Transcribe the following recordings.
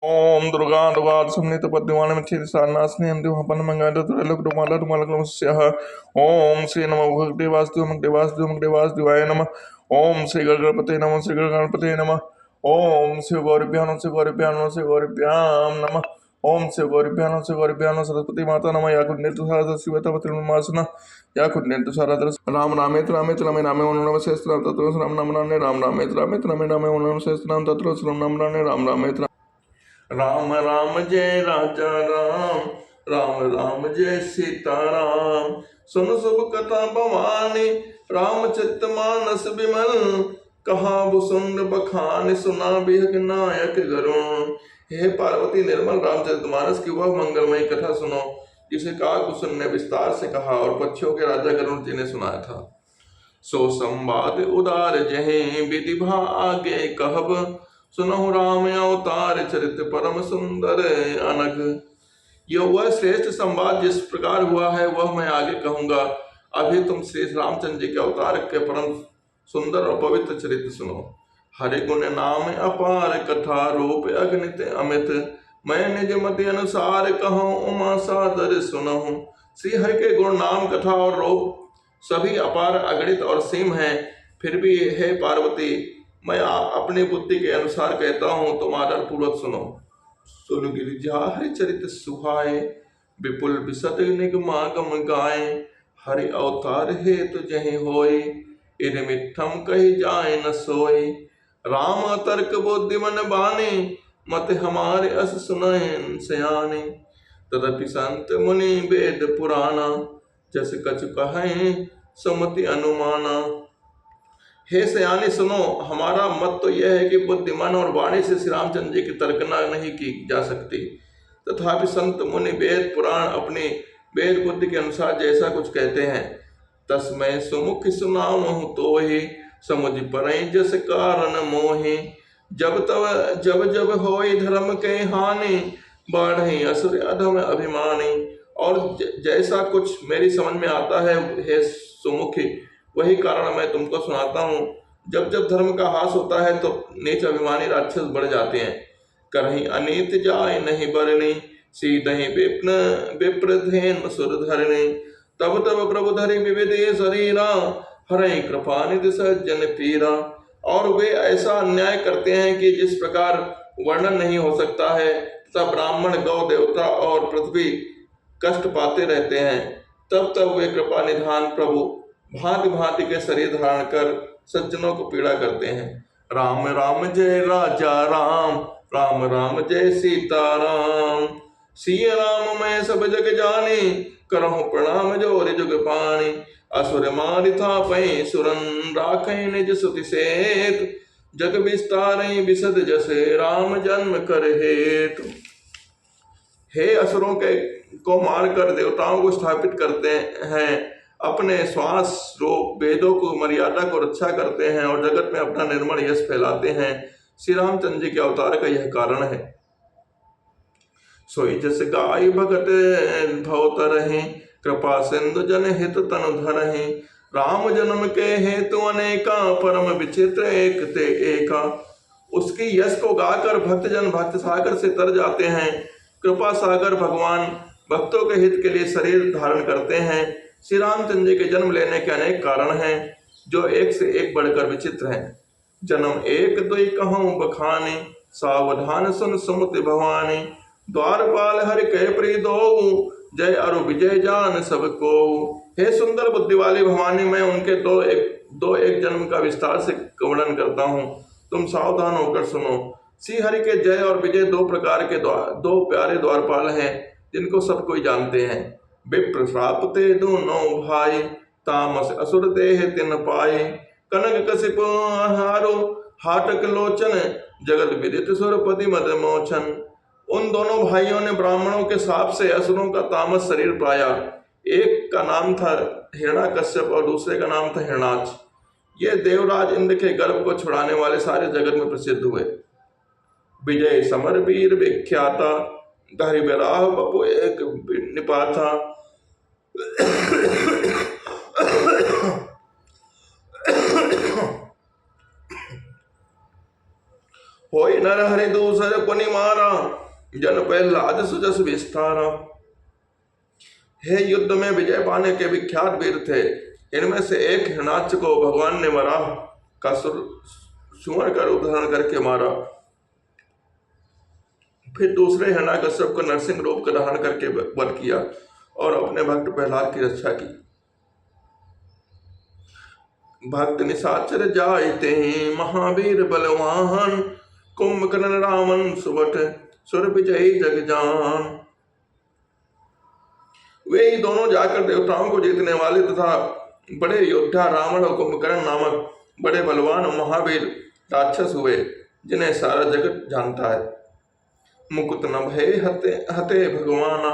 ओम दुर्गा दुर्गा समन्वित पद्यमानं नास्नि अंतिमपन्न मंगल तुरलोक दुमाला दुमालकलमस्यः। ओम श्री नमो भगवते वासुदेवाय नमः। ओम श्री गणपते नमः श्री गणपते नमः। ओम शिव गौरभ्यां नमः। ओम शिव गौरभ्यां सरस्वती माता नमः। या कुन्नेतु सारद शिवतवतिर्मासना या कुन्नेतु सारद राम रामेत रामेत रमे रामे ओनम सहस्रनाम तत्रो राम नाम नामे राम रामेत रमे ओनम सहस्रनाम तत्रो नाम नामे राम रामेत राम राम जय राजा राम, राम राम जय सीताराम। सुन शुभ कथा भवानी, रामचरित मानस विमल। कहा भुसुंड बखान, सुना बिहग नायक गरुण। हे पार्वती, निर्मल रामचरितमानस की वह मंगलमयी कथा सुनो जिसे काकभूषण ने विस्तार से कहा और पक्षियों के राजा गरुड़ जी ने सुनाया था। सो संवाद उदार जहीं विधि आगे कहब, सुनहु राम अवतार चरित परम सुंदर अनघ। यह वह श्रेष्ठ संवाद जिस प्रकार हुआ है वह मैं आगे कहूंगा। अभी तुम श्री रामचंद्र जी के अवतार के परम सुंदर और पवित्र चरित्र सुनो। हरि गुण नाम अपार, कथा रूप अगणित अमित। मैं निज मति अनुसार कहूँ, उमा सादर सुनहु। श्री हरि के गुण नाम कथा और रूप सभी अपार अगणित और सीम हैं। फिर भी हे पार्वती, मैं अपनी बुद्धि के अनुसार कहता हूँ, तुम आदर पूर्वक सुनो। सुन गिरिजा हरिचरित सुहाए, विपुल विशद निगमागम गाए। हरि अवतार हेतु जहि होय, इरमिठम कही जाए न सोई। राम तर्क बुद्धिमन बाने, मत हमारे अस सुनैन सयाने। तदपि संत मुनि वेद पुराना, जस कछु कहें सुमति अनुमाना। हे सयानी सुनो, हमारा मत तो यह है कि बुद्धि मन और वाणी से श्री रामचंद्र जी की तर्कना नहीं की जा सकती। तथापि संत मुनि वेद पुराण अपनी वेद बुद्धि के अनुसार जैसा कुछ कहते हैं, तस्मै सुमुख सुनामहु तोहि, समुझ परै जस कारण मोहि। जब तब जब होई धर्म के हानि, बाढ़हि असुर अधम अभिमानी। और जैसा कुछ मेरी समझ में आता है हे सुमुखी, वही कारण मैं तुमको सुनाता हूँ। जब जब धर्म का हास होता है तो नीच अभिमानी राक्षस बढ़ जाते हैं। करहीं अनीत जाय नहीं बरनी, सीधहि विप्रधेन सुर धरणी। तब तब प्रभु धरि विविध शरीरा, हरहि कृपा निधि सज्जन पीरा। और वे ऐसा अन्याय करते हैं कि जिस प्रकार वर्णन नहीं हो सकता है। तब ब्राह्मण, गौ, देवता और पृथ्वी कष्ट पाते रहते हैं। तब तब वे कृपा निधान प्रभु भांति भांति के शरीर धारण कर सज्जनों को पीड़ा करते हैं। राम राम जय राजा राम, राम राम जय सीताराम। सिया राम मैं सब जग जाने, करहु प्रणाम जोरि जुग पाणी। असुर मारि थापै सुरन, राखै निज सुति सेतु। जग विस्तारै विशद जसे, राम जन्म कर हेतु। हे असुरों के को मारकर देवताओं को स्थापित करते हैं, अपने श्वास रूप वेदों को मर्यादा को रक्षा करते हैं और जगत में अपना निर्मल यश फैलाते हैं। श्री रामचंद्र जी के अवतार का यह कारण है। सोई जस गाय भगत भवतरहि, कृपा सिंधु जन हित तनु धरहि। राम जन्म के हेतु अनेका, परम विचित्र एक ते एका। उसकी यश को गाकर भक्तजन भक्त सागर से तर जाते हैं। कृपा सागर भगवान भक्तों के हित के लिए शरीर धारण करते हैं। श्री रामचंद्र जी के जन्म लेने के अनेक कारण हैं, जो एक से एक बढ़कर विचित्र हैं। जन्म एक दुई कहूँ बखाने, सावधान सुन सुमति भवानी। द्वारपाल हरि कह प्रिय दो, जय अरु विजय जान सबको। हे सुंदर बुद्धि वाली भवानी, मैं उनके दो एक जन्म का विस्तार से वर्णन करता हूँ, तुम सावधान होकर सुनो। श्री हरि के जय और विजय दो प्रकार के दो प्यारे द्वारपाल हैं, जिनको सब कोई जानते हैं। विप्र श्राप ते दोनों भाई, तामस असुर देह तिन पाए। कनक कसिप हारो, हाटक लोचन, जगत विदित सुरपति मद मोचन। उन दोनों भाइयों ने ब्राह्मणों के शाप से असुरों का तामस शरीर पाया। एक का नाम था हिरण्याकश्यप और दूसरे का नाम था हिरणाक्ष। ये देवराज इंद्र के गर्भ को छुड़ाने वाले सारे जगत में प्रसिद्ध हुए। विजय समर वीर विख्याता, धरि विराह बपु एक निपाथा। होय नर हरि दूसर पुनि मारा, जन प्रहलाद सुजस विस्तारा। हे युद्ध में विजय पाने के विख्यात वीर थे। इनमें से एक हिरणाक्ष को भगवान ने वराह का सुअर का रूप धारण करके मारा। फिर दूसरे हिरण्यकश्यप को नरसिंह रूप का धारण करके वध किया और अपने भक्त प्रहलाद की रक्षा की। भक्त निशाचर जायते महावीर बलवान, कुंभकर्ण रावण सुबट सुर विजयी जगजान। वे ही दोनों जाकर देवताओं को जीतने वाले तथा बड़े योद्धा रावण और कुंभकर्ण नामक बड़े बलवान और महावीर राक्षस हुए, जिन्हें सारा जगत जानता है। मुकुट न भय हते हते भगवाना,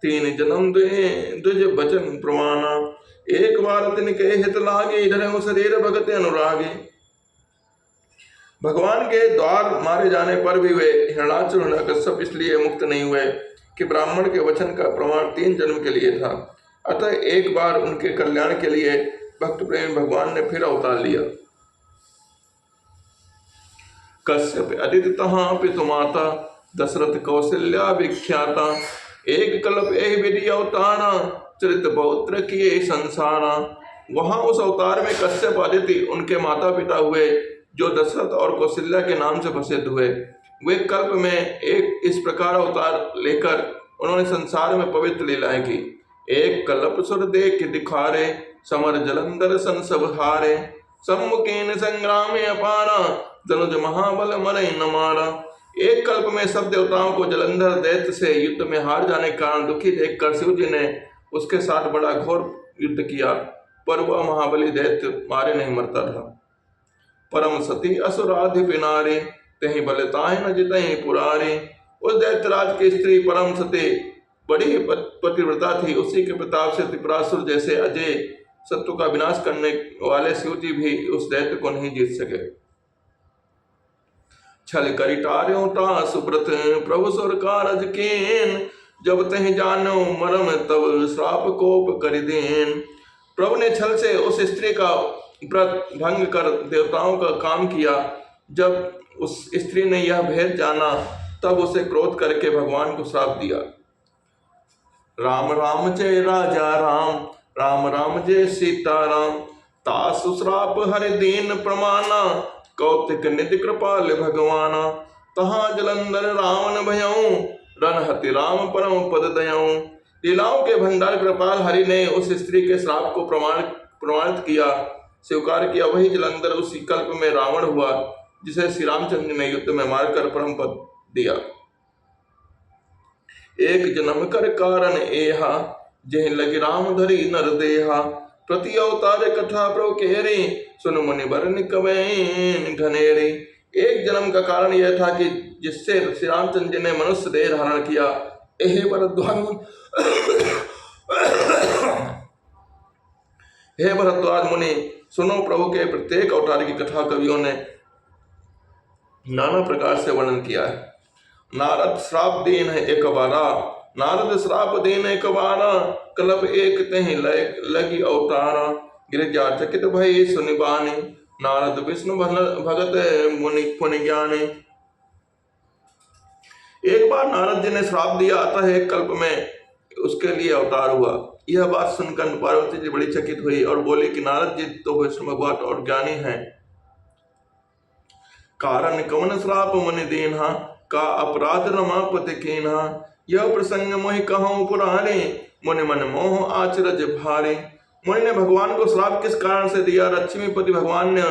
तीन जन्म द्विज बचन प्रमाना। एक बार तिनके हित लागे, धरहु शरीर भगत अनुरागे। भगवान के द्वार मारे जाने पर भी वे हिरणाक्ष और हिरण्यकश्यप इसलिए मुक्त नहीं हुए कि ब्राह्मण के वचन का प्रमाण 3 जन्म के लिए था। अतः एक बार उनके कल्याण के लिए भक्त प्रेम भगवान ने फिर अवतार लिया। कश्यप अदिति तहां पितु माता, दशरथ कौशल्या विख्याता। एक कल्प एहि विधि अवतारा, चरित पौत्र किए संसारा। वहां उस अवतार में कश्यप अदिति उनके माता पिता हुए, जो दशरथ और कौशल्या के नाम से प्रसिद्ध हुए। वे कल्प में एक इस प्रकार अवतार लेकर उन्होंने संसार में पवित्र लीलाएं की। एक कल्प सुर देख दिखारे, समर जलंधर सन सब हारे। सम्मुखेन संग्राम अपारा, धनुज महाबल मरई न मारा। एक कल्प में सब देवताओं को जलंधर दैत्य से युद्ध में हार जाने के कारण दुखी देखकर शिव जी ने उसके साथ बड़ा घोर युद्ध किया, पर वह महाबली दैत्य मारे नहीं मरता था। परम सती असुराधि पिनारे, तही बलताए न जितहि पुरारे। उस दैत्यराज की स्त्री परम सती बड़ी पतिव्रता थी। उसी के प्रताप से त्रिपुरासुर जैसे अजय शत्रु का विनाश करने वाले शिव जी भी उस दैत्य को नहीं जीत सके। छल करि टार्यों ता सुब्रत, प्रभु सुर कारज केन। जब तहि जानो मरम तब श्राप कोप करि देन। प्रभु ने छल से उस स्त्री का व्रत भंग कर देवताओं का काम किया। जब उस स्त्री ने यह भेद जाना, तब उसे क्रोध करके भगवान को श्राप दिया। राम राम जय राजा राम, राम राम जय सीताराम। तासु श्राप हरि दीन प्रमाना, कौतिक निधि कृपाल भगवाना। तहाँ जलंधर रावण भयऊ, रणहति राम परम पद दयऊ। लीलाओं के भंडार कृपाल हरि ने उस स्त्री के श्राप को प्रमाणित किया, स्वीकार किया। वही जलंधर उसी कल्प में रावण हुआ, जिसे श्री रामचंद्र ने युद्ध में मारकर परम पद दिया। एक जन्म कर कारण एहा, जह लगी राम धरी नर देहा। प्रति अवतार कथा प्रभु केरे, सुन मुनि बरन कवैन घनेरे। एक जन्म का कारण यह था कि जिससे श्री रामचंद्र जी ने मनुष्य देह धारण किया। हे भरद्वाज मुनि, सुनो प्रभु के प्रत्येक अवतार की कथा कवियों ने नाना प्रकार से वर्णन किया है। नारद श्राप दीन है एक बारा, नारद श्राप दीन एक बारा। कल्प एक तहि लगी अवतारा, गिरिजा चकित भई सुनि बानी। नारद विष्णु भगत मुनि पुनि ज्ञानी। एक बार नारद जी ने श्राप दिया, अतः एक कल्प में उसके लिए अवतार हुआ। यह बात सुनकर पार्वती जी बड़ी चकित हुई और बोली कि नारद जी तो विष्णु भगवान और ज्ञानी हैं। कारण कवन श्राप मुनि दीन्हा, का अपराध रमापति कीन्हा। यह प्रसंग मोहि कहूँ पुराने, मुनि मन मोह आचरज भारे। मुनि ने भगवान को श्राप किस कारण से दिया, लक्ष्मीपति भगवान ने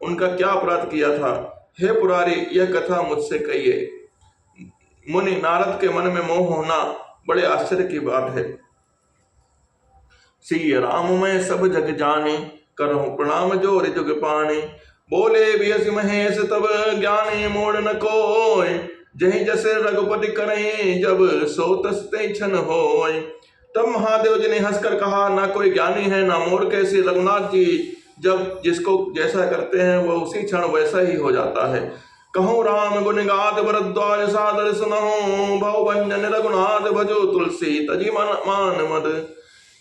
उनका क्या अपराध किया था। हे पुरारी, यह कथा मुझसे कहिए। मुनि, नारद के मन में मोह होना बड़े आश्चर्य की बात है। श्री राम मैं सब जग जाने, करहूँ प्रणाम जोर जुग पाने। बोले बियसि महेश तब ज्ञानी मोड़ न कोय। जहि जैसे रघुपति करें जब सो तस्ते क्षण होय। तब महादेव जी ने हंसकर कहा, ना कोई ज्ञानी है ना मोड़ कैसी। रघुनाथ जी जब जिसको जैसा करते हैं वह उसी क्षण वैसा ही हो जाता है। कहूँ राम गुण गात भरद्वाज सादर सुनहु। भव भंजन रघुनाथ भजो तुलसी तजी मान मद।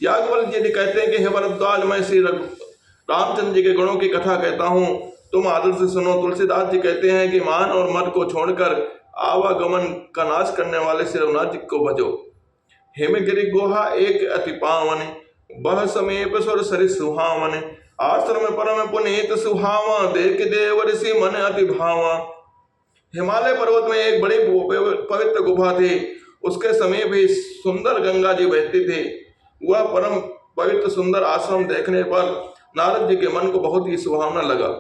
याज्ञवल्क्य जी कहते हैं कि हे भरद्वाज, मैं श्री रामचंद्र जी के गुणों की कथा कहता हूँ तुम आदर से सुनो। तुलसीदास जी कहते हैं कि मान और मद को छोड़कर आवागमन का नाश करने वाले श्री रघुनाथ जी को भजो। हिमगिरि गुहा एक अति पावन, बह समीप सुर सरि सुहावन। आश्रम परम पुनीत सुहावा, देख देव ऋषि मन अति भावा। हिमालय पर्वत में एक बड़ी पवित्र गुफा थी। उसके समीप ही सुंदर गंगा जी बहती थी। वह परम पवित्र सुंदर आश्रम देखने पर नारद जी के मन को बहुत ही सुहावना लगा।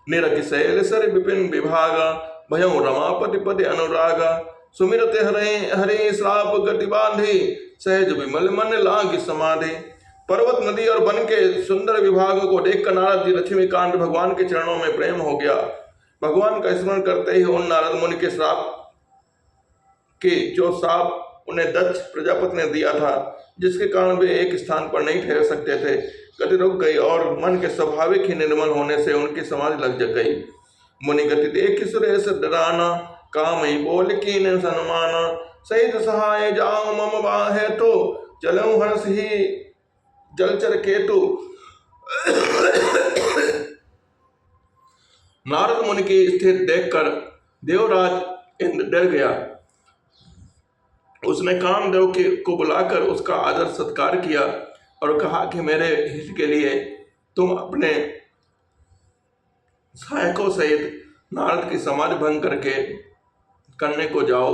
निरखि शैल सर विपिन विभागा, भयं रमापति पति अनुरागा। सुमिरते हरे हरे श्राप गति बांधे, सहज विमल मन लागी समाधि। पर्वत नदी और वन के सुंदर विभागों को देखकर नारद जी लक्ष्मीकांत भगवान के चरणों में प्रेम हो गया। भगवान का स्मरण करते ही उन नारद मुनि के श्राप के जो साप उन्हें दक्ष प्रजापति ने दिया था, जिसके कारण वे एक स्थान पर नहीं ठहर सकते थे, गति रुक गई और मन के स्वाभाविक ही निर्मल होने से उनकी समाधि लग गई। मुनि गति देख सुरेश डराना, काम ही बोल की न सन्माना। सहित सहाय जाओ मम बाहे, तो चलो हर्ष ही जलचर केतु। नारद मुनि की स्थिति देखकर देवराज इंद्र डर गया। उसने कामदेव को बुलाकर उसका आदर सत्कार किया और कहा कि मेरे हित के लिए तुम अपने सहायकों सहित नारद की समाधि भंग करने को जाओ।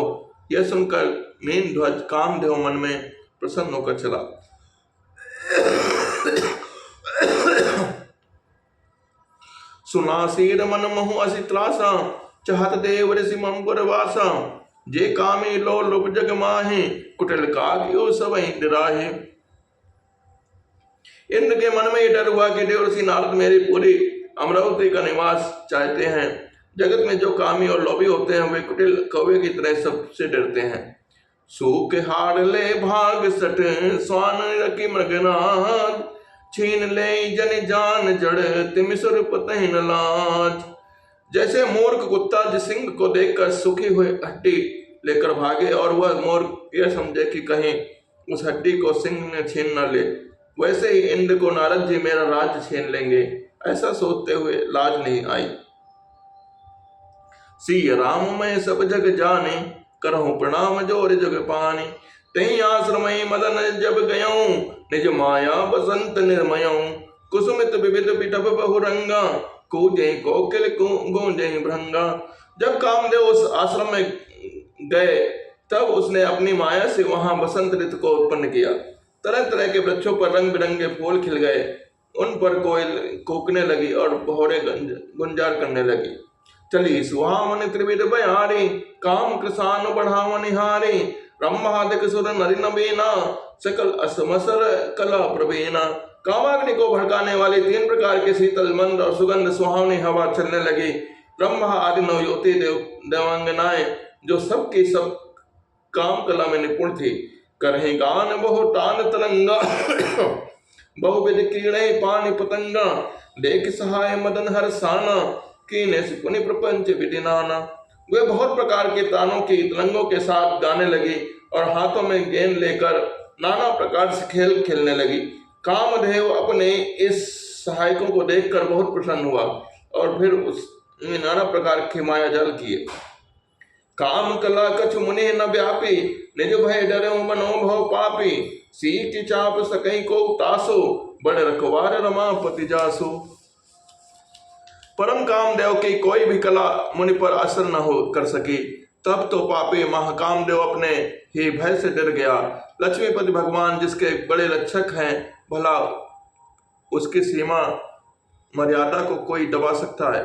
यह सुनकर मीनध्वज कामदेव मन में प्रसन्न होकर चला। सुनासीर मन महु असि त्रासा, चाहत देव ऋषि मम पुरवासा। जे कामी लो लुभ जग माहे, कुटिल कागियो सबहि डराहे। इंद्र के मन में यह डर हुआ कि देवर्षि नारद मेरी पूरी अमरावती का निवास चाहते हैं। जगत में जो कामी और लोभी होते हैं वे कुटिल कौवे की तरह सबसे डरते हैं। सूख हार ले भाग सट, स्वान रखी मृगनाथ। छीन ले जन जान जड़, तिमिसुर पतहि न लाज। जैसे मूर्ख कुत्ता जिस सिंह को देखकर सूखी हुई हड्डी लेकर भागे और वह मोर यह समझे कि कहीं उस हड्डी को सिंह ने छीन न ले, वैसे ही इंद्र को नारद जी मेरा राज्य छीन लेंगे, ऐसा सोचते हुए लाज नहीं आई। सिय राम मैं सब जग जाने, करहूं प्रणाम जोर जग पानी। तई आश्रमय मदन जब गयऊं, निज माया बसंत निर्मयऊं। कुसुमित विविध पिटप बहुरंगा, कूजय कोकिल गूंजय भृंगा। जब कामदेव उस आश्रम में गए तब उसने अपनी माया से वहां बसंत ऋतु को उत्पन्न किया। तरह तरह के वृक्षों पर रंग बिरंगे फूल खिल गए, उन पर कोयल कूकने लगी और भौरे गुंजार करने लगी। चली सुहावन त्रिविध बयारी, काम कृषान बढ़ावन निहारी। ब्रह्मादिक सुर नरि नबीना, सकल असमसर कला प्रवीणा। कामाग्नि को भड़काने वाली 3 प्रकार के शीतल मंद और सुगंध सुहावनी हवा चलने लगी। ब्रह्मा आदि नवयोती देवांगनाएं जो सबकी सब काम कला में निपुण थी, करहे गान बहु तान तरंगा। बहुविध कीड़े पानी पतंगा, देख सहाय मदन हर साना। कीने सुकुनि प्रपंच विधि नाना। वे बहुत प्रकार के तानों की तरंगों के साथ गाने लगी और हाथों में गेंद लेकर नाना प्रकार से खेल खेलने लगी। कामदेव अपने इस सहायकों को देखकर बहुत प्रसन्न हुआ और फिर उसने नाना प्रकार के माया जाल किए। काम कला कछु मुनि न व्यापी, निज भय डरे मनोभव पापी। सीच चाप सकई को तासो, बड़ रखवार रमापति जासो। परम कामदेव की कोई भी कला मुनि पर असर न हो कर सकी। तब तो पापी महाकामदेव अपने ही भय से डर गया। लक्ष्मीपति भगवान जिसके बड़े रक्षक हैं, भला उसकी सीमा मर्यादा को कोई दबा सकता है।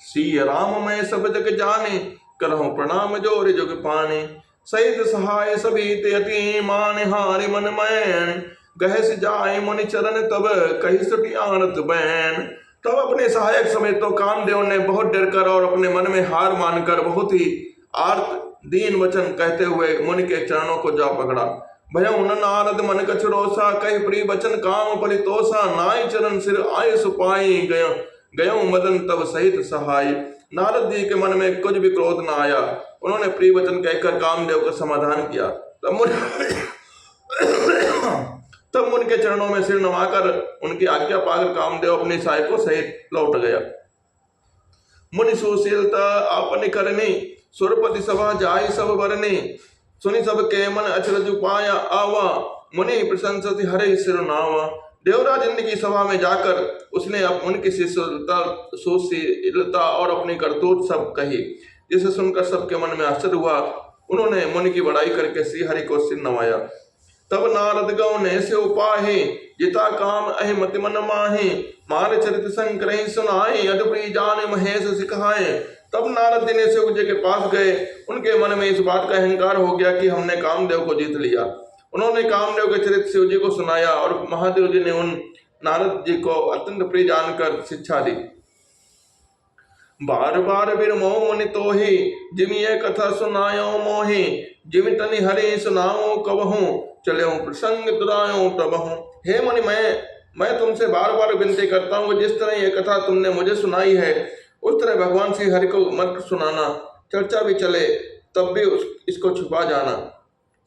सिय राम मैं सब जग जाने, करहूं प्रणाम जोर जुग पाने। सहित सहाय सभी ते मान, हारि मन मैन। गहस जाय मुनि चरण तब, कही सटी आनत बैन। तब अपने सहायक समेत तो कामदेव ने बहुत डरकर और अपने मन में हार मानकर बहुत ही आर्त दीन वचन कहते हुए मुनि के चरणों को जा पकड़ा। भयउ न नारद मन कछु रोसा, कहि प्रिय वचन काम परितोषा। नाई चरण सिर आय सुपाई, गयो मदन तब सहित सहाय। नारद जी के मन में कुछ भी क्रोध न आया। उन्होंने प्रिय वचन कहकर कामदेव का समाधान किया। तब उनके चरणों में सिर नवाकर उनकी आज्ञा पाकर कामदेव अपनी सहायकों सहित लौट गया। मुनि सुशीलता आपन करनी, सुरपति सभा जाय सब बरने, सुनि सब के मन अचरज पाया आवा, मुनि प्रशंसति हरे सिर नावा। देवराज इंद्र की सभा में जाकर उसने उनकी सुशीलता और अपनी करतूत सब कही, जिसे सुनकर सबके मन में आश्चर्य हुआ। उन्होंने मुनि की बड़ाई करके श्री हरि को सिर नवाया। तब नारद गौ ने से उपाहे, जिता काम अहि मति मन माहे, मार चरित संकर सुनाए, अदप्री जाने महेश सिखाए। तब नारद जी ने शिव जी के पास गए। उनके मन में इस बात का अहंकार हो गया कि हमने कामदेव को जीत लिया। उन्होंने कामदेव के चरित्र शिव जी को सुनाया और महादेव जी ने उन नारद जी को अत्यंत प्रिय जानकर शिक्षा दी। बार बार बिरमो मुनि तोहि, जिमि ये कथा सुनायो मोहि, जिमि तनि हरि सुनाओ कबहूं, चलो प्रसंग दुरायो तबहूं। हे मुनि, मैं तुमसे बार बार विनती करता हूँ, जिस तरह ये कथा तुमने मुझे सुनाई है उस तरह भगवान श्री हरि को मत सुनाना। चर्चा भी चले तब भी इसको छुपा जाना।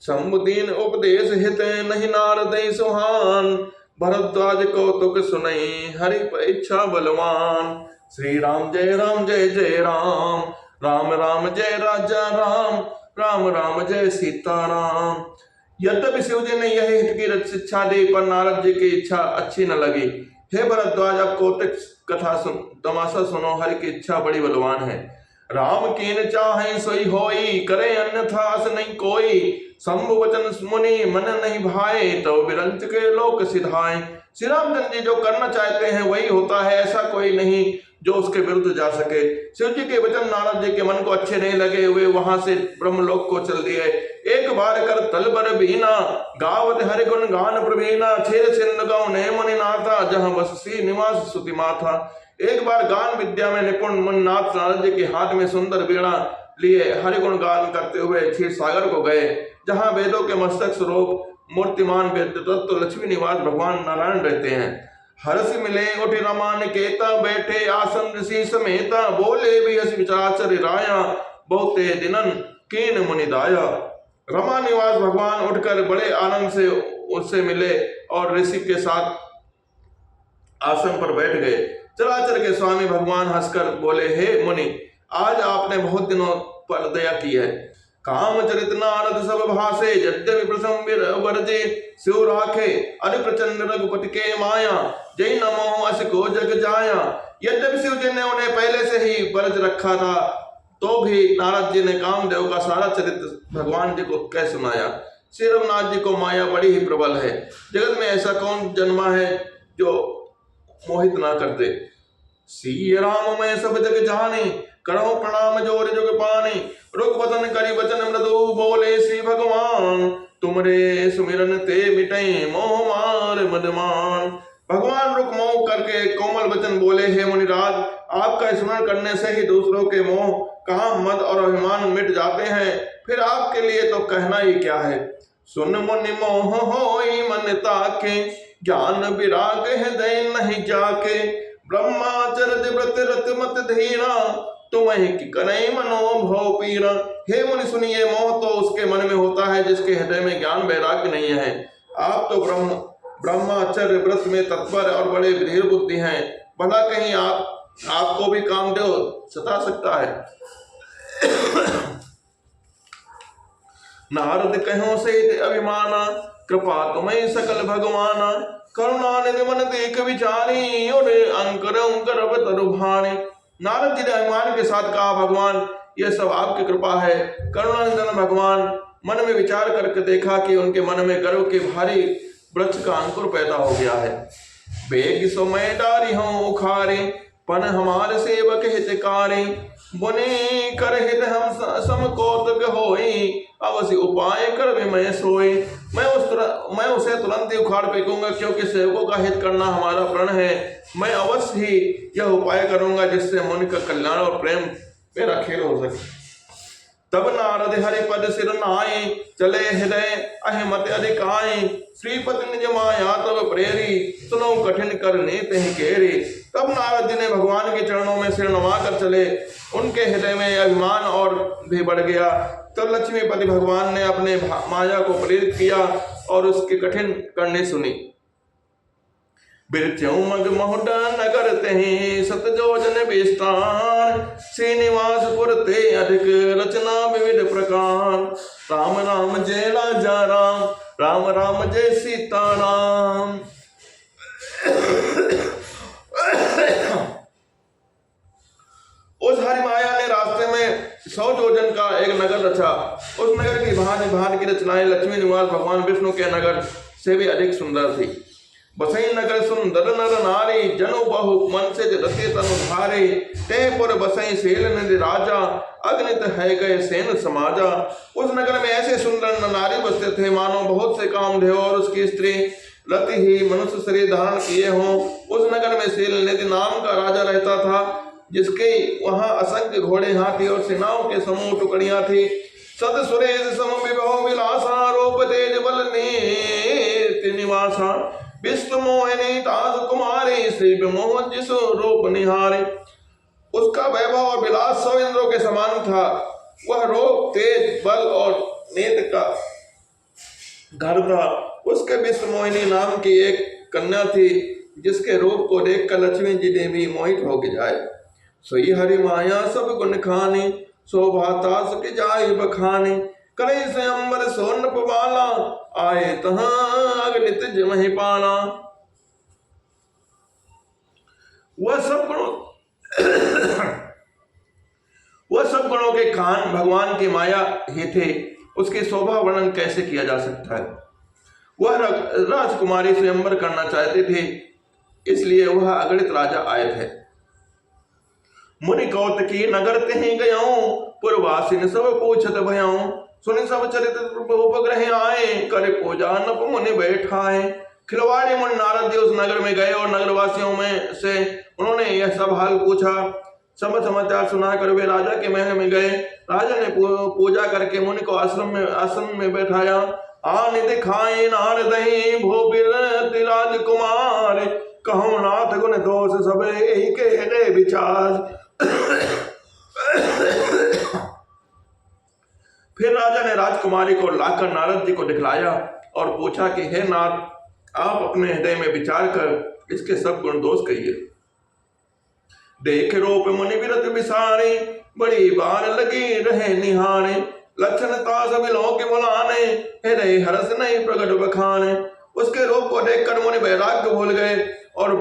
समुदीन उपदेश हित नहीं नारद सुहान, भरद्वाज कौतुक सुनई हरि परीक्षा बलवान। श्री राम जय जय राम, राम राम जय राजा राम, राम राम जय सीताराम। यद्यपि शिव जी ने यह हित की शिक्षा दी, पर नारद जी की इच्छा अच्छी न लगी। हे भरद्वाज, कौतुक कथा तमाशा सुनो, हरि की इच्छा बड़ी बलवान है। राम कीन चाहे सोई होई, करे अन्यथा अस नहीं कोई। शंभु वचन मुनि मन नहीं भाए, तो विरंच के लोक सिधाए। श्री रामचंद्र जी जो करना चाहते हैं वही होता है, ऐसा कोई नहीं जो उसके विरुद्ध जा सके। शिव जी के वचन नारद जी के मन को अच्छे नहीं लगे, वे वहां से ब्रह्मलोक को चल दिए। एक बार कर तलबर बीना, गावत हरि गुण गान प्रवीणा। छेद सिंध गौ ने मुनि नाथा, जहाँ बस सी निवास सुति माथा। एक बार गान विद्या में निपुण मुनिनाथ नारद जी के हाथ में सुंदर वीणा लिए हरिगुण गान करते हुए क्षीर सागर को गए, जहाँ वेदों के मस्तक स्वरूप मूर्तिमान वेद तत्व लक्ष्मी निवास भगवान नारायण रहते हैं। हर्ष मिले उठ रमान केता, बैठे आसन ऋषि समेता। बोले भी हस विचार राया, बहुते दिनन कीन मुनि दाया। रमा निवास भगवान उठकर बड़े आनंद से उससे मिले और ऋषि के साथ आसन पर बैठ गए। चराचर के स्वामी भगवान हंसकर बोले, हे मुनि, आज आपने बहुत दिनों पर दया की है। काम चरित नारद सब भाषे, यद्यपि प्रथम वर्जे शिव राखे। अरि प्रचंड रघुपति के माया, जय नमो अस को जग जाया। यद्यपि शिव जी ने उन्हें पहले से ही बरज रखा था, तो भी नारद जी ने कामदेव का सारा चरित्र भगवान जी को कह सुनाया। श्री रघुनाथ जी को माया बड़ी ही प्रबल है। जगत में ऐसा कौन जन्मा है जो मोहित ना कर दे। श्री राम मैं सब जग जाने, करो प्रणाम जोर जुग पाने। रुक वतन करी वचन मृदु, बोले श्री भगवान। तुमरे सुमिरन ते मिटे, मोह मार मदमान। भगवान रुक मोह करके कोमल वचन बोले, हे मुनिराज, आपका स्मरण करने से ही दूसरों के मोह, काम, मद और अभिमान मिट जाते हैं। फिर आपके लिए तो कहना ही क्या है। सुन मुनि मोह होई मन ताके, ज्ञान विराग हृदय नहीं जाके। ब्रह्माचर्य व्रत रत मत धीरा, तुम्हें कि करे मनोभव पीरा। हे मुनि सुनिए, मोह तो उसके मन में होता है जिसके हृदय में ज्ञान वैराग्य नहीं है। आप तो ब्रह्माचर्य व्रत में तत्पर और बड़े धीर बुद्धि हैं, भला कहीं आपको भी कामदेव सता सकता है। नारद कहो से अभिमाना, कृपा तुम्हें सकल भगवाना। करुणा निधि मन देख विचारी, और अंकर तरुभानी। नारद जी ने अभिमान के साथ कहा, भगवान यह सब आपकी कृपा है। करुणा निधन भगवान मन में विचार करके देखा कि उनके मन में गर्व के भारी वृक्ष का अंकुर पैदा हो गया है। बेग समय डारी हो उखारे, पन हमारे सेवक हितकारी। बुने कर हित हम सम कौतुक होई, अवश्य उपाय कर भी मैं सोई। मैं उसे तुरंत ही उखाड़ फेंकूंगा, क्योंकि सेवकों का हित करना हमारा प्रण है। मैं अवश्य ही यह उपाय करूंगा जिससे मुनि का कल्याण और प्रेम मेरा खेल हो सके। तब नारद हरिपद सिर नाए, चले हृदय अहिमत अधिक आए। श्रीपति निज माया तब प्रेरी, सुनो कठिन करने तहि केरे। तब नारद जी ने भगवान के चरणों में सिर नवा कर चले। उनके हृदय में अभिमान और भी बढ़ गया। तो लक्ष्मीपति भगवान ने अपने माया को प्रेरित किया और उसके कठिन करने सुनी। बिरचौमग महुड नगर तहि सत जोजन विस्तार, श्रीनिवासपुर ते अधिक रचना विविध प्रकार। राम राम जय राजा राम, राम राम जय सीता राम। उस हरि माया ने रास्ते में 100 योजन का एक नगर रचा। उस नगर की भांति भांति की रचनाएं लक्ष्मी निवास भगवान विष्णु के नगर से भी अधिक सुंदर थी। बसई नगर सुंदर नर नारी, जनु बहु मन से रते तनु भारे। ते पुर बसई सेल निधि राजा, अग्नित है गए सेन समाजा। उस नगर में ऐसे सुंदर नर नारी बसते थे मानो बहुत से कामधेव और उसकी स्त्री रति ही मनुष्य शरीर धारण किए हों। उस नगर में सेल निधि नाम का राजा रहता था, जिसके वहां असंख्य घोड़े हाथी और सेनाओं के समूह टुकड़ियां थी। सद सुरेश सम विभव विलासा, रूप तेज बल नीति निवासा। विश्व मोहिनी ताज कुमारी, श्री विमोह जिसु रूप निहारे। उसका वैभव और विलास 100 इंद्रों के समान था। वह रूप तेज बल और नेत्र का घर था। उसके विश्व मोहिनी नाम की एक कन्या थी, जिसके रूप को देखकर लक्ष्मी जी ने भी मोहित हो जाए। सोई हरि माया सब गुण खाने, शोभाता सके जाय बखाने। करे से अंबर सोन पवाला, आए तहां अगणित जमहि पाला। वह सब गुणों के खान भगवान की माया ही थे। उसकी शोभा वर्णन कैसे किया जा सकता है। वह राजकुमारी स्वयंवर करना चाहते थे, इसलिए वह अगणित राजा आए थे। मुनि कौतकी नगर तहि गयाऊं, पुरवासिन सब पूछत भयाऊं। सुनि सब चरित्र उपग्रह आए, करे पूजा नप मुनि बैठाए। खिलवाड़ी मुनि नारद जी उस नगर में गए और नगरवासियों में से उन्होंने यह सब हाल पूछा। सब समाचार सुनाकर वे राजा के महल में गए। राजा ने पूजा करके मुनि को आश्रम में बैठाया। आन दिखाए नारदहि भूपिर राजकुमार, कहूँ नाथ गुण दोष सब ही के विचार। फिर राजा ने राजकुमारी को लाकर नारद जी को दिखलाया और पूछा कि हे नाथ, आप अपने हृदय में विचार कर इसके सब गुण दोष कहिए। देख रूप मुनि विरत विसारे, बड़ी बार लगी रहे निहारे। लक्षण तास बिलों के बुलाने, हृदय हर्ष नहीं प्रगट बखाने। उसके रूप को देखकर मुनि वैराग्य भूल गए और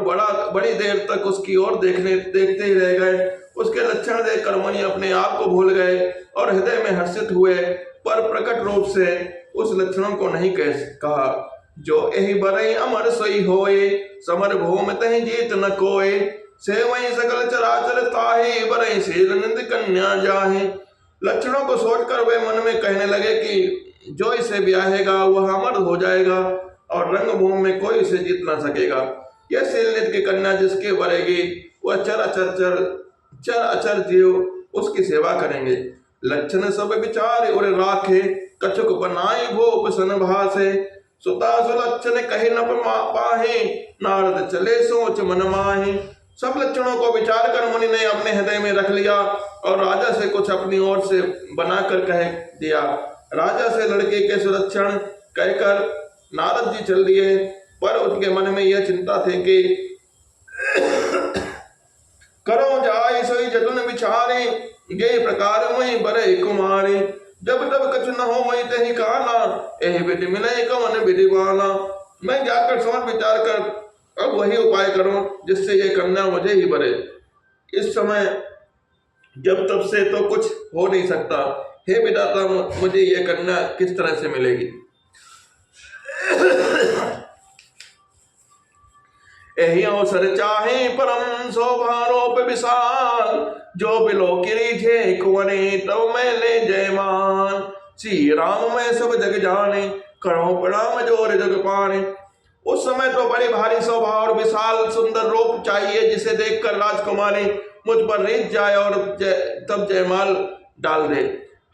बड़ी देर तक उसकी ओर देखते ही रह गए। उसके लक्षण देखकर मुनि अपने आप को भूल गए और हृदय में हर्षित हुए, पर प्रकट रूप से उस लक्षणों को नहीं कहा। जो यही बरई अमर सोई होए, समर भूमि तहि जीत न कोय। से वही सकल चराचर ताहे, बरई शील निंद कन्या जाहे। लक्षणों को सोचकर वे मन में कहने लगे कि जो इसे ब्याहेगा वह अमर हो जाएगा और रंगभूमि में कोई इसे जीत न सकेगा। यह शीलनिध की कन्या जिसके बरेगी वह चर अचर जीव उसकी सेवा करेंगे। लक्षण सब विचार उर राखे, कछुक बनाई भूप सन भासे। सुता सुलक्षण कही न पाहे, नारद चले सोच मन माहे। सब लक्षणों को विचार कर मुनि ने अपने हृदय में रख लिया और राजा से कुछ अपनी ओर से बनाकर कह दिया। राजा से लड़के के सुलक्षण कहकर नारद जी चल दिए, पर उनके मन में यह चिंता थी कि करो जाय सोई जतन विचारे, गे प्रकार मई बरे कुमारे। जब तब कछु न हो मई तहि काला, एहि विधि मिले कवन विधि वाला। मैं जाकर सोच विचार कर अब वही उपाय करूं जिससे ये कन्या मुझे ही बरे। इस समय जब तब से तो कुछ हो नहीं सकता। हे विधाता, मुझे ये कन्या किस तरह से मिलेगी। यही अवसर चाहे परम शोभारोप विशाल, जो बिलो किरीझे कुंवरे तब मैं ले जयमान। श्री राम मैं सब जग जाने, करो प्रणाम जोर जग पाने। उस समय तो बड़ी भारी शोभा और विशाल सुंदर रूप चाहिए, जिसे देखकर राजकुमारी मुझ पर रीझ जाए और तब जयमाल डाल दे।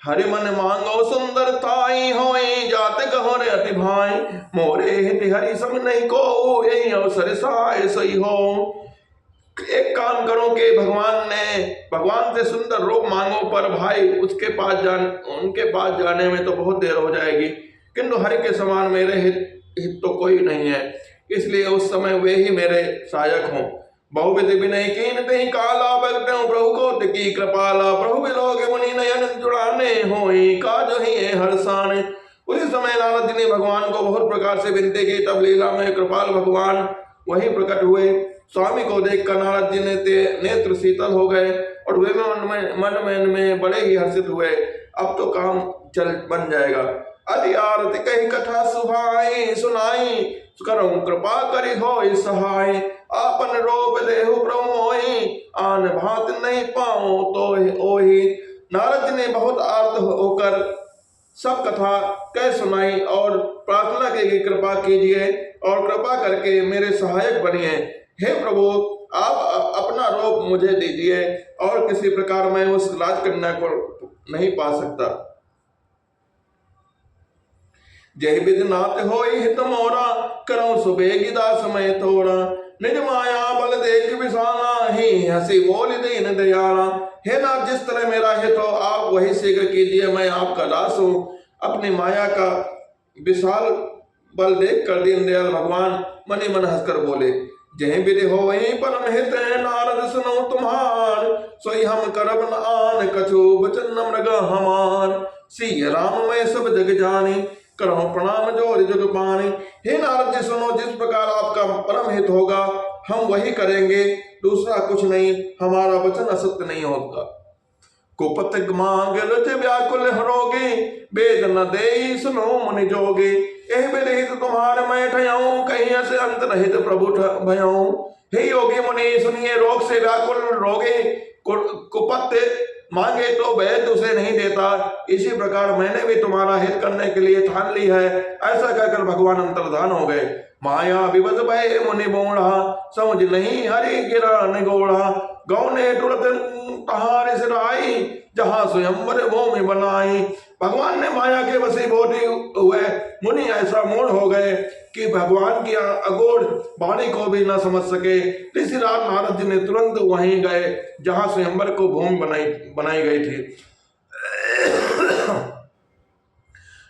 हरि मन मांगो सुंदरताई होई जात गहरे अति भाई मोरे हित हरि सम नहीं को यही अवसर साय सही हो। एक काम करो कि भगवान से सुंदर रूप मांगो, पर भाई उनके पास जाने में तो बहुत देर हो जाएगी, किंतु हरि के समान मेरे हित तो कोई नहीं है, इसलिए उस समय वे ही मेरे सहायक हों। बहुविधि विनय कीन कहीं काला बगटों प्रभु को की कृपाला प्रभु बिलोगे मुनि नयन जुड़ाने होई काज ही हर्षान। उसी समय नारद जी ने भगवान को बहुत प्रकार से विनती की, तब लीला में कृपाल भगवान वहीं प्रकट हुए। स्वामी को देखकर नारद जी ने नेत्र शीतल हो गए और वे मन में बड़े ही हर्षित हुए। अब तो काम चल बन जाएगा। अति आरती कही कथा सुहाई सुनाई करो कृपा करी हो सहाय आपन रोप देहु प्रभु मोहि आन भात नहीं पाओ तो ओहि। नारद जी ने बहुत आर्त होकर सब कथा कह सुनाई और प्रार्थना की कि कृपा कीजिए और कृपा करके मेरे सहायक बनिए। हे प्रभु, आप अपना रूप मुझे दीजिए और किसी प्रकार मैं उस राजकन्या को नहीं पा सकता। जय विधनाथ होई हित मोरा करो सुबेगी दास मैं तोरा निज माया बल देख विसाना ही हंसी बोल दीन दयाला। हे नाथ, जिस तरह मेरा हित हो आप वही शीघ्र कीजिए, मैं आपका दास हूँ। अपनी माया का विशाल बल देख कर दीन दयाल भगवान मनि मन हंसकर बोले, जय विधि हो वही परम हित नारद सुनो तुम्हार सोई हम करब न आन कछु बचन न मृग हमार। सिय राम मैं सब जग जानी करो प्रणाम जोर जुग पानी। हे नारद जी सुनो, जिस प्रकार आपका परम हित होगा हम वही करेंगे, दूसरा कुछ नहीं, हमारा वचन असत्य नहीं होगा। कुपत मांग रज व्याकुल हरोगे वेद न दे सुनो मुनि जोगे एह विरहित तुम्हारे मैं ठयाऊं कहीं से अंत रहित प्रभु भयाऊं। हे योगी मुनि सुनिए, रोग से व्याकुल रोगे कुपत मांगे तो वैद्य उसे नहीं देता, इसी प्रकार मैंने भी तुम्हारा हित करने के लिए ठान ली है। ऐसा कहकर भगवान अंतर्धान हो गए। माया विवश भय मुनि बोढ़ा समझ नहीं हरि गिरा निगोड़ा गौने तुरंत तहार सिराई जहां स्वयंवर भूमि बनाई। भगवान ने माया के वशीभूत हुए मुनि ऐसा मूढ़ हो गए कि भगवान की अगोड़ वाणी को भी न समझ सके। इसी रात नारद जी ने तुरंत वहीं गए जहां स्वयंवर को भूमि बनाई गई थी।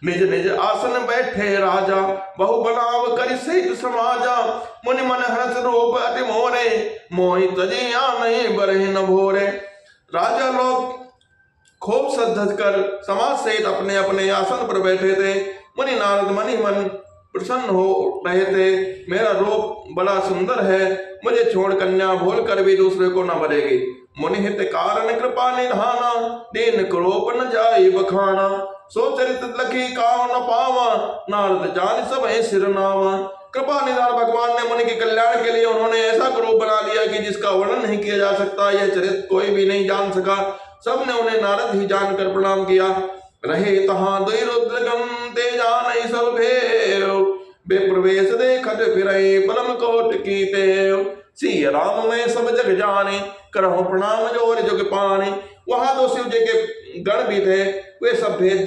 निज निज आसन बैठे राजा बहु बनाव कर सहित समाजा मुनि मन हर्ष रूप अति मोरे मोहि तजिया नहीं बरहि न भोरे। राजा लोग खूब सज कर समाज सहित अपने अपने आसन पर बैठे थे। मुनि नारद मनि मन प्रसन्न हो रहे थे। मेरा रूप बड़ा सुंदर है, मुझे छोड़ कन्या भूल कर भी दूसरे को न भरेगी। मुनि हित कारण कृपा निधाना दीन क्रोप न जाई बखाना सो चरित लखी काव न पावा नारद जान सब सिर नावा। कृपा निधान भगवान ने मुनि के कल्याण के लिए उन्होंने ऐसा क्रोप बना दिया कि जिसका वर्णन नहीं किया जा सकता। यह चरित कोई भी नहीं जान सका। सबने उन्हें नारद ही जानकर प्रणाम किया। रहे तहां दुई रुद्रगम ते जान सब भेव बेप्रवेश देखत फिरई परम कोट की तेव। सिय राम में सब जग जाने करहो प्रणाम जोर जुग पाने। वहां तो शिव जी के गण भी थे, वे सब भेद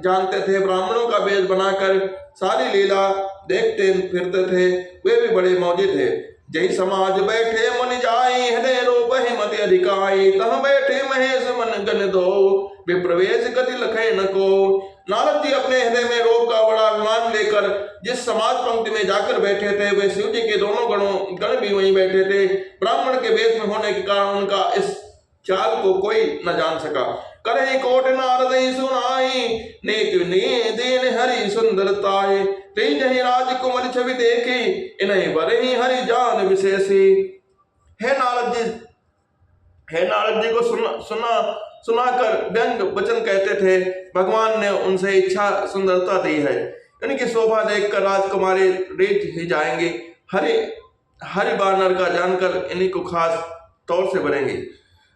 जानते थे। ब्राह्मणों का भेद बनाकर सारी लीला देखते फिरते थे। वे भी बड़े मौजे थे। जय समाज बैठे मुनि जाई हृदय रूप हिमति अधिकाई तह बैठे महेश मन गन दो विप्रवेश गति लखे न को। नारद जी अपने हृदय में रोग का बड़ा अभिमान लेकर जिस समाज पंक्ति में जाकर बैठे थे, वे शिव जी के दोनों गण भी वहीं बैठे थे। ब्राह्मण के वेश में होने के कारण उनका इस चाल को कोई न जान सका। करे कोट नारद सुनाई नेक दीन हरि सुंदरताए जही राजकुमार छवि देखी इन्हें बरही हरि जान विशेषी। हे नारद जी को सुनाकर व्यंग वचन कहते थे। भगवान ने उनसे इच्छा सुंदरता दी है, इनकी शोभा देखकर राजकुमारी रीत ही जाएंगे। हरि बानर का जानकर इन्हीं को खास तौर से बनेंगे।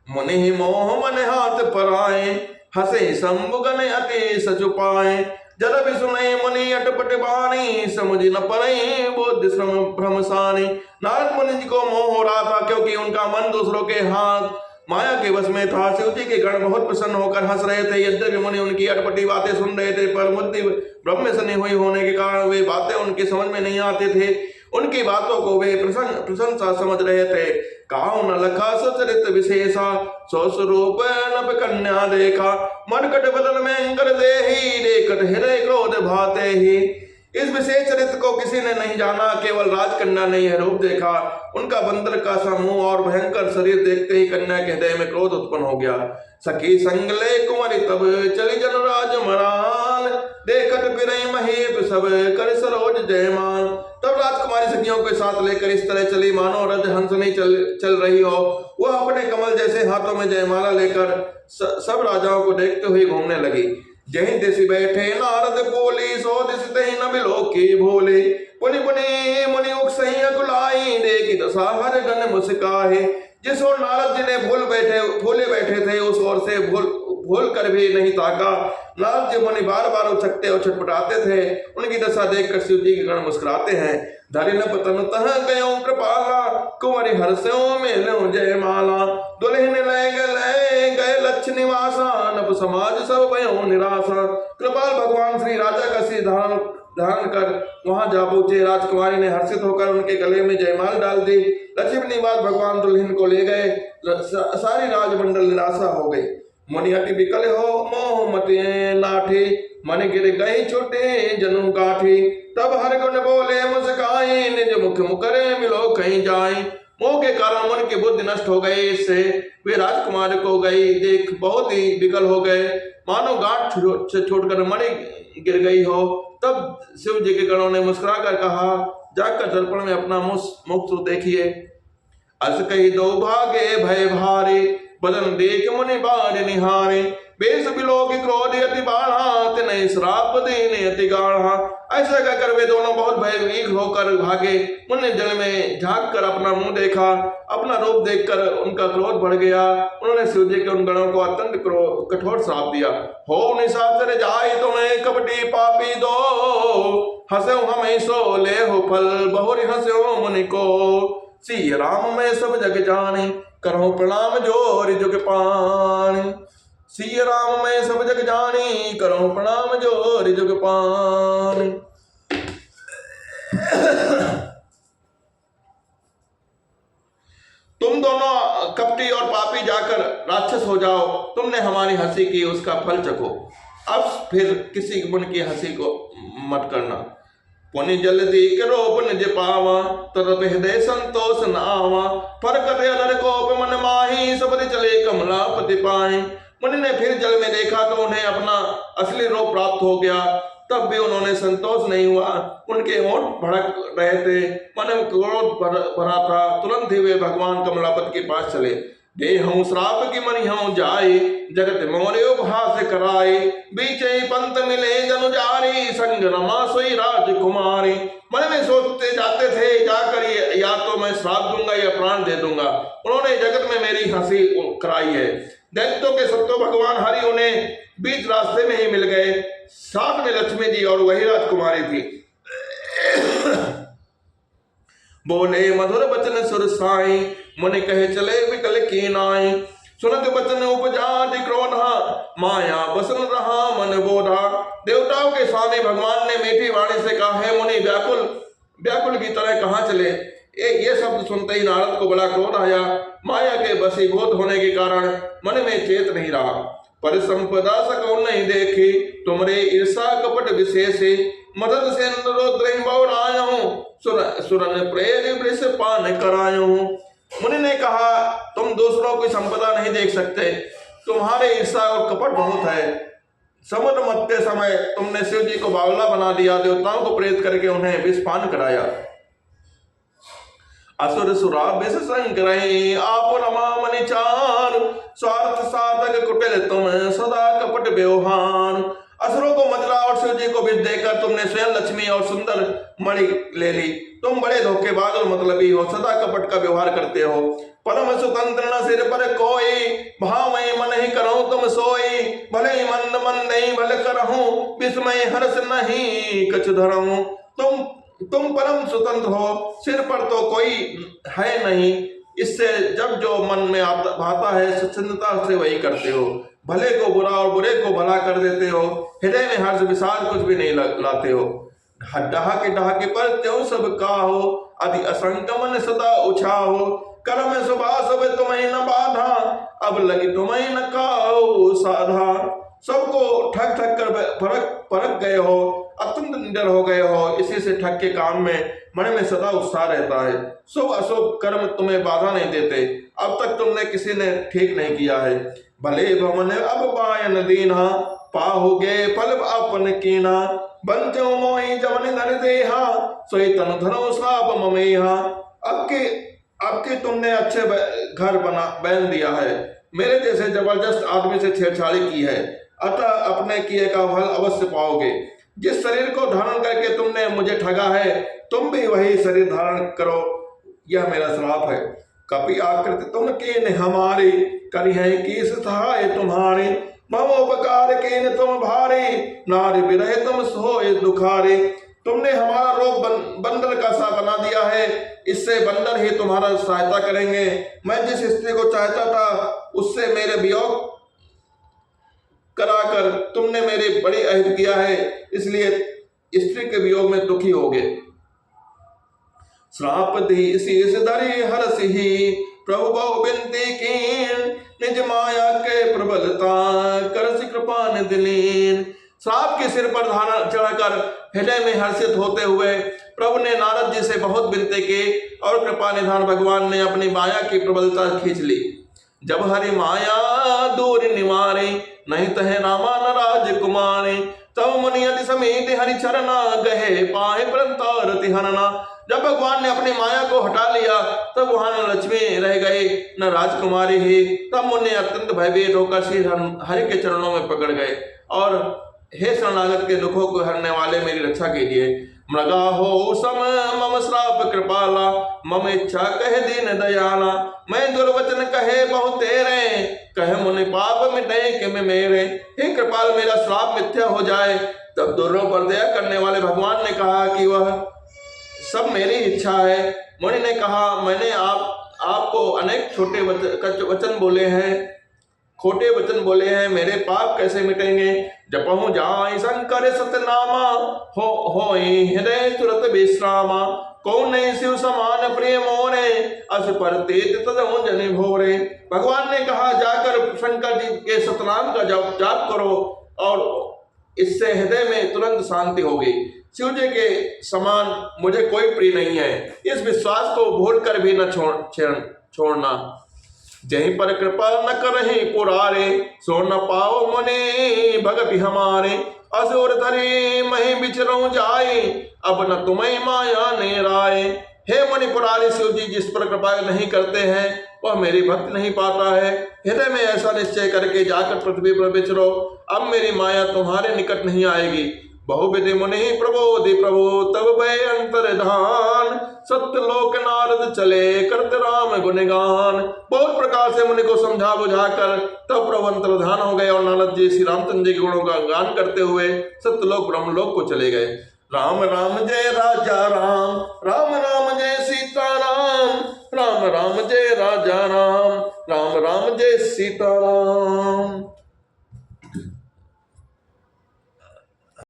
मुनि मोह मन हाथ पराए हसे संबुगन अति सचुपाए जल भी सुने मुनि अटपट बाणी समझ न पड़े बुद्धि श्रम भ्रमसानी। नारद मुनि जी को मोह हो रहा था क्योंकि उनका मन दूसरों के हाथ माया के वश में था। शिव जी के गण बहुत प्रसन्न होकर हंस रहे थे। यद्यपि मुनि उनकी अटपटी बातें सुन रहे थे, पर बुद्धि ब्रह्म से नहीं हुई होने के कारण वे बातें उनकी समझ में नहीं आते थे। उनकी बातों को वे प्रशंसा समझ रहे थे। काहु न लखा सुचरित विशेषा, सो स्वरूप नभ कन्या देखा। मरकट बदन में अंकर देहि, देखत हृदय क्रोध भाते ही। इस विशेष चरित्र को किसी ने नहीं जाना, केवल राजकन्या ने यह रूप देखा। उनका बंदर का सा मुंह और भयंकर शरीर देखते ही कन्या के हृदय में क्रोध उत्पन्न हो गया। सखी संग ले कुंवरी तब चली जनराज मरान, देखत फिरई महेप सब कर सरोज जयमान। तब राजकुमारी सखियों के साथ लेकर इस तरह चली मानो रज हंसनी चल रही हो। वह अपने कमल जैसे हाथों में जयमाला लेकर सब राजाओं को देखते हुए घूमने लगी। जहीं दिशि बैठे नारद बोली, सो दिशि तहि न बिलो की भोले। पुनि पुनि मुनि उकसई अकुलाई, देखी दशा हर गण मुस्काहे। जिस ओर नारद जी ने भूले बैठे थे, उस ओर से भूल कर भी नहीं ताका। नारद जी मुनि बार बार उछकते और छटपटाते थे। उनकी दशा देखकर शिव जी के गण मुस्कुराते हैं। धरिन पतन तह गयो कृपाला, कुंवरी हर्षों में लो जयमाला। दुल्हन ले गए लक्ष्य निवासा, नभ समाज सब भयो निराशा। कृपाल भगवान श्री राजा का सिर धारण कर वहां जा पहुंचे। राजकुमारी ने हर्षित होकर उनके गले में जयमाल डाल दी। लक्ष्मी निवास भगवान दुल्हन को ले गए। सारी राजमंडल निराशा हो गई। मुनि अति विकल हो मोह मति नाठी, मन गिर गई छोटे जनु गाठी। तब हर गुण बोले मुस्काई, निज मुख मुकरे मिलो कहीं जाए। मोह के कारण मन की बुद्धि नष्ट हो गई। इससे वे राजकुमार को गई देख बहुत ही विकल हो गए, मानो गांठ से छोड़कर मणि गिर गई हो। तब शिव जी के गणों ने मुस्कुरा कर कहा, जाकर दर्पण में अपना मुख तो देखिए। अस कही दो भागे भय भारे, बदन देख मुनि बार निहारे। बेस बिलो की क्रोध अति बाढ़ा, तिन्हें श्राप देने अति गाढ़ा। ऐसा कहकर वे दोनों बहुत भयभीत होकर भागे। मुनि जल में झांक कर अपना मुंह देखा। अपना रूप देखकर उनका क्रोध बढ़ गया। उन्होंने शिव जी के उन गणों को अत्यंत कठोर श्राप दिया। हो निशाचर जाय तुम्हें कपटी पापी दो, हंसो हमें सो ले हो फल, बहुरी हंसो मुनि को। सी राम में सब जग जाने, करो प्रणाम जोर जुग पान। सी राम में सब जग जानी, करो प्रणाम जोर जुग पान। तुम दोनों कपटी और पापी जाकर राक्षस हो जाओ। तुमने हमारी हंसी की, उसका फल चखो। अब फिर किसी मन की हंसी को मत करना। पुनि जल्दी करो निज पावा, तरत हृदय संतोष न आवा। फरकत अनर कोप मन माही, सबरी चले कमलापति पाए। मुनि ने फिर जल में देखा तो उन्हें अपना असली रूप प्राप्त हो गया। तब भी उन्होंने संतोष नहीं हुआ। उनके होंठ भड़क रहे थे, मन में क्रोध भरा था। तुरंत ही वे भगवान कमलापति के पास चले। दे हूँ श्राप की मनि हूँ जाए, जगत मोरे उपहास कराए। बीच पंत मिले जनुजारी, संग रमा सोई राजकुमारी। मन में सोचते जाते थे, जाकर या तो मैं श्राप दूंगा या प्राण दे दूंगा। उन्होंने जगत में मेरी हंसी कराई है। दैत्यों के सत्तो भगवान हरि उन्हें बीच रास्ते में ही मिल गए। साथ में लक्ष्मी जी और वही राजकुमारी थी। बोले मधुर बचन सुर साई, मुनि कहे चले विकल की नाई। सुनत बचन उपजा क्रोधा, माया बसन रहा मन बोधा। देवताओं के स्वामी भगवान ने मीठी वाणी से कहा, है मुनि व्याकुल की तरह कहाँ चले। ये शब्द सुनते ही नारद को बड़ा क्रोध आया। माया के वशीभूत होने के कारण मन में चेत नहीं रहा। पर संपदा सको नहीं देखी, तुमरे ईर्षा कपट विशेषे। मदद से सुरन प्रेर वृष पान करायो। मुनि ने कहा, तुम दूसरों की संपदा नहीं देख सकते, तुम्हारे ईर्षा और कपट बहुत है। समुद्र मथते समय तुमने शिव जी को बावला बना दिया, देवताओं को प्रेरित करके उन्हें विष पान कराया। असुर सुरा विष संग्रही, आप रमा मनि चार। स्वार्थ साधक कुटिल तुम, सदा कपट व्यवहार। असुरों को मदरा और शिव जी को विष देकर तुमने स्वयं लक्ष्मी और सुंदर मणि ले ली। तुम बड़े धोखेबाज और मतलबी हो, सदा कपट का व्यवहार करते हो। परम स्वतंत्र न सिर पर कोई, भावई मन ही करो तुम सोई। भले ही मंद नहीं भले करहूं, विस्मय हर्ष नहीं कछ धरहूं। तुम परम स्वतंत्र हो, सिर पर तो कोई है नहीं, इससे जब जो मन में भाता है स्वच्छंदता से वही करते हो। भले को बुरा और बुरे को भला कर देते हो। हृदय में हर्ष विषाद कुछ भी नहीं लाते हो। डहाके डहाके पर त्यों सब काहो, अति असंक मन सदा उछाहो। कर्म सुबह सब तुम्हें न बाधा, अब लगी तुम्हें न काओ साधा। सबको ठग ठग कर परख गए हो, अत्यंत निडर हो गए हो। इसी से ठग के काम में मन में सदा उत्साह रहता है। शुभ अशुभ कर्म तुम्हें बाधा नहीं देते। अब तक तुमने किसी ने ठीक नहीं किया है। भले भवन अब बायन दीना, पाहोगे फल अपन कीना। बंचो मोहि जवन धन देहा, सोई तन धनो साप ममेहा। आपके तुमने अच्छे घर बन दिया है, मेरे जैसे जबरदस्त आदमी से छेड़छाड़ी की है, अतः अपने किए का फल अवश्य पाओगे। जिस शरीर को धारण करके तुमने मुझे ठगा है, तुम भी वही शरीर धारण करो, यह मेरा श्राप है। कपि आकृति तुम कीन हमारी, करी है की सहाय तुम्हारी। ममोपकार कीन तुम भारी, नारी विरह तुम सोए दुखारी। तुमने हमारा रोग बंदर का सा बना दिया है, इससे बंदर ही तुम्हारा सहायता करेंगे। मैं जिस स्त्री को चाहता था उससे मेरे वियोग कराकर तुमने मेरी बड़ी अहित किया है, इसलिए स्त्री के वियोग में दुखी होगे। श्राप दी शीस धरी हरस ही, प्रभु बहु बिनती कीन। निज माया के प्रबलता, करसि कृपा निधि लीन। श्राप के सिर पर धारण चढ़ाकर हृदय में हर्षित होते हुए प्रभु ने नारद जी से बहुत विनती की और कृपा निधान भगवान ने अपनी माया की प्रबलता खींच ली। जब हरि माया दूर निवारे, नहीं तहे रामा न राजकुमारी। तब मुनि अति समेत हरि चरना, गहे पाए परंतर हरना। जब भगवान ने अपनी माया को हटा लिया तब वहां न लक्ष्मी रह गए न राजकुमारी ही। तब मुनि अत्यंत भयभीत होकर श्री हरि के चरणों में पकड़ गए और हे शरणागत के दुखों को हरने वाले मेरी रक्षा कीजिए। मृगा हो सम मम श्राप कृपाला, मम इच्छा कहे दीन दयाला। मैं दुर्वचन कहे बहु तेरे, कहे मुनि पाप मिटे कि मेरे। हे कृपाल मेरा श्राप मिथ्या हो जाए। तब दुर्यों पर दया करने वाले भगवान ने कहा कि वह सब मेरी इच्छा है। मुनि ने कहा मैंने आपको अनेक खोटे वचन बोले हैं, मेरे पाप कैसे मिटेंगे। जपहु जाय शंकर सतनामा, हो हृदय तुरत विश्रामा। कौन नहीं शिव समान प्रिय मोरे, अस पर तेज तदहु जनि भोरे। भगवान ने कहा जाकर शंकर जी के सतनाम का जाप करो और इससे हृदय में तुरंत शांति होगी। शिव जी के समान मुझे कोई प्रिय नहीं है, इस विश्वास को भूल कर भी न छोड़ना। जहीं पर कृपा न करहि पुरारे, सो न पाओ मुनि भगति हमारे। असुर धरी मही बिचरऊं जाए, अब न तुम्हें माया ने राय। हे मुनि पुरारी, शिव जी जिस पर कृपा नहीं करते हैं वह मेरी भक्ति नहीं पाता है। हृदय में ऐसा निश्चय करके जाकर पृथ्वी पर विचरो, अब मेरी माया तुम्हारे निकट नहीं आएगी। बहुविधि मुनि प्रबोधि प्रभु, तब भय अंतर्धान। सत्य लोक नारद चले, करते राम गुणगान। बहुत प्रकार से मुनि को समझा बुझाकर तब प्रभु अंतर्धान हो गए और नारद जी श्री रामचंद्र जी के गुणों का गान करते हुए सत्यलोक ब्रह्मलोक को चले गए। राम राम जय राजा राम, राम राम जय सीता राम। राम राम जय राजा राम, राम राम जय सीता राम।